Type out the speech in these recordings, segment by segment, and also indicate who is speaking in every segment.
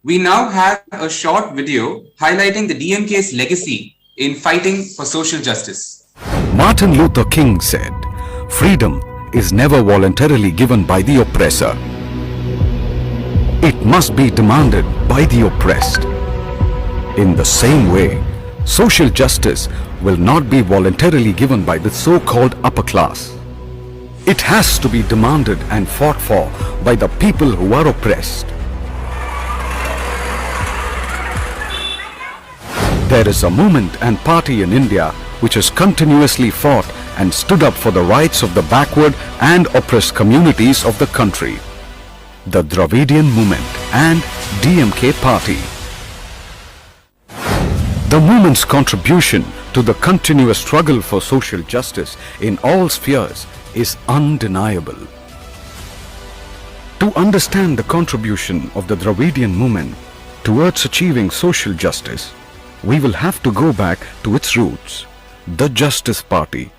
Speaker 1: We now have a short video highlighting the DMK's legacy in fighting for social justice.
Speaker 2: Martin Luther King said, "Freedom is never voluntarily given by the oppressor. It must be demanded by the oppressed." In the same way, social justice will not be voluntarily given by the so-called upper class. It has to be demanded and fought for by the people who are oppressed. There is a movement and party in India which has continuously fought and stood up for the rights of the backward and oppressed communities of the country. The Dravidian movement and DMK party. The movement's contribution to the continuous struggle for social justice in all spheres is undeniable. To understand the contribution of the Dravidian movement towards achieving social justice, we will have to go back to its roots, the Justice Party.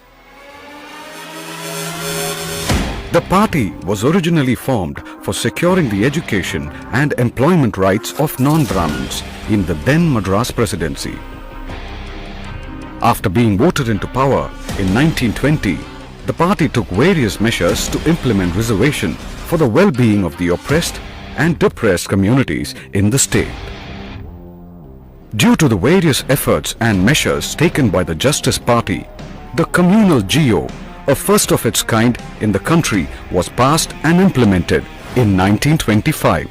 Speaker 2: The party was originally formed for securing the education and employment rights of non-Brahmins in the then Madras Presidency. After being voted into power in 1920, the party took various measures to implement reservation for the well-being of the oppressed and depressed communities in the state. Due to the various efforts and measures taken by the Justice Party, the communal GO, a first of its kind in the country, was passed and implemented in 1925,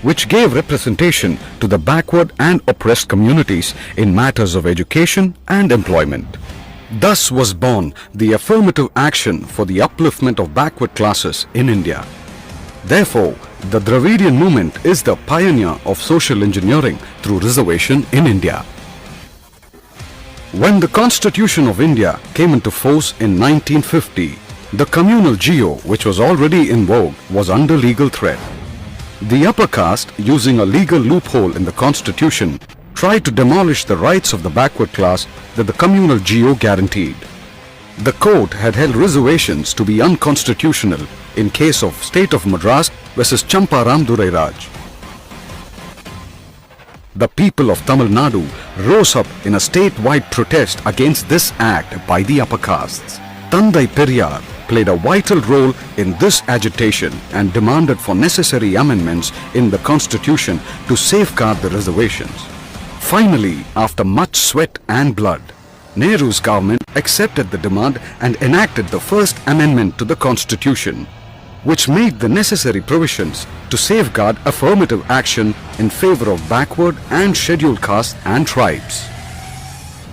Speaker 2: which gave representation to the backward and oppressed communities in matters of education and employment. Thus was born the affirmative action for the upliftment of backward classes in India. Therefore, the Dravidian movement is the pioneer of social engineering through reservation in India. When the Constitution of India came into force in 1950, the communal GO, which was already in vogue, was under legal threat. The upper caste, using a legal loophole in the Constitution, tried to demolish the rights of the backward class that the communal GO guaranteed. The court had held reservations to be unconstitutional in case of State of Madras versus Champaram Durai Raj. The people of Tamil Nadu rose up in a statewide protest against this act by the upper castes. Tandai Periyar played a vital role in this agitation and demanded for necessary amendments in the constitution to safeguard the reservations. Finally, after much sweat and blood, Nehru's government accepted the demand and enacted the first amendment to the constitution, which made the necessary provisions to safeguard affirmative action in favor of backward and scheduled castes and tribes.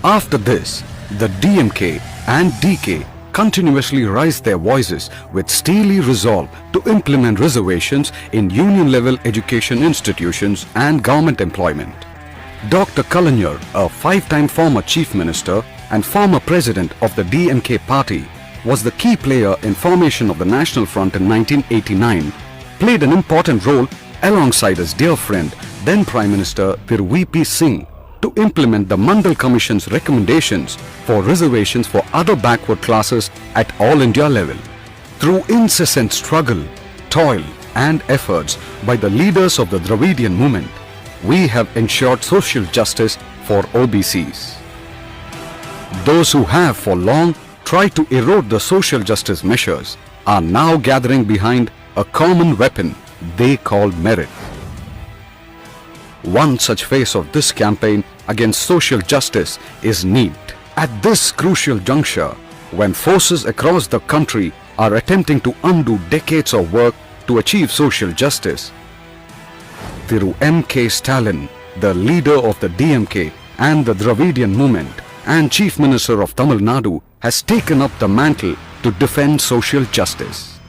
Speaker 2: After this, the DMK and DK continuously raised their voices with steely resolve to implement reservations in union-level education institutions and government employment. Dr. Kalaignar, a five-time former Chief Minister and former President of the DMK party, was the key player in formation of the National Front in 1989, played an important role alongside his dear friend, then Prime Minister V.P. Singh, to implement the Mandal Commission's recommendations for reservations for other backward classes at all India level. Through incessant struggle, toil and efforts by the leaders of the Dravidian movement, we have ensured social justice for OBCs. Those who have for long tried to erode the social justice measures are now gathering behind a common weapon they call merit. One such phase of this campaign against social justice is NEET. At this crucial juncture, when forces across the country are attempting to undo decades of work to achieve social justice, through M.K.Stalin, the leader of the DMK and the Dravidian movement and Chief Minister of Tamil Nadu, has taken up the mantle to defend social justice.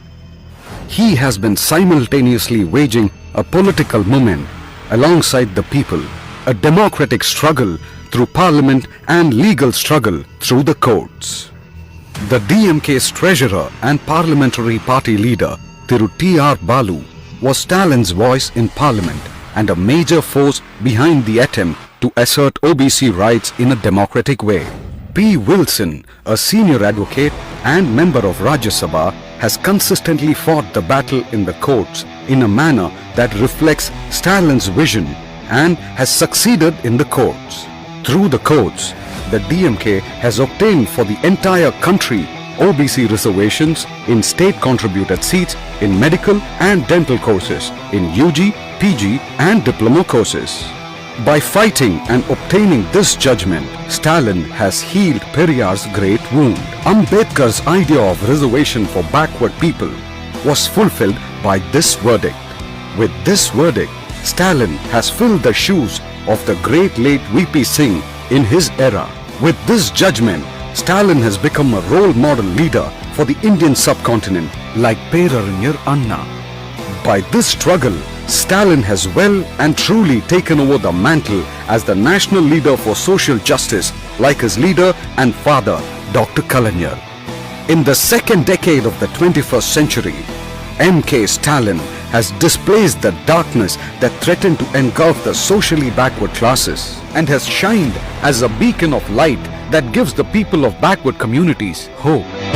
Speaker 2: He has been simultaneously waging a political movement alongside the people, a democratic struggle through parliament and legal struggle through the courts. The DMK's treasurer and parliamentary party leader, Thiru T.R. Balu, was Stalin's voice in parliament and a major force behind the attempt to assert OBC rights in a democratic way. P. Wilson, a senior advocate and member of Rajya Sabha, has consistently fought the battle in the courts in a manner that reflects Stalin's vision and has succeeded in the courts. Through the courts, the DMK has obtained for the entire country OBC reservations in state contributed seats in medical and dental courses, in UG, PG and diploma courses. By fighting and obtaining this judgment, Stalin has healed Periyar's great wound. Ambedkar's idea of reservation for backward people was fulfilled by this verdict. With this verdict, Stalin has filled the shoes of the great late VP Singh in his era. With this judgment, Stalin has become a role model leader for the Indian subcontinent like Perarinyar Anna. By this struggle, Stalin has well and truly taken over the mantle as the national leader for social justice like his leader and father, Dr. Kalaignar. In the second decade of the 21st century, M.K. Stalin has displaced the darkness that threatened to engulf the socially backward classes and has shined as a beacon of light that gives the people of backward communities hope.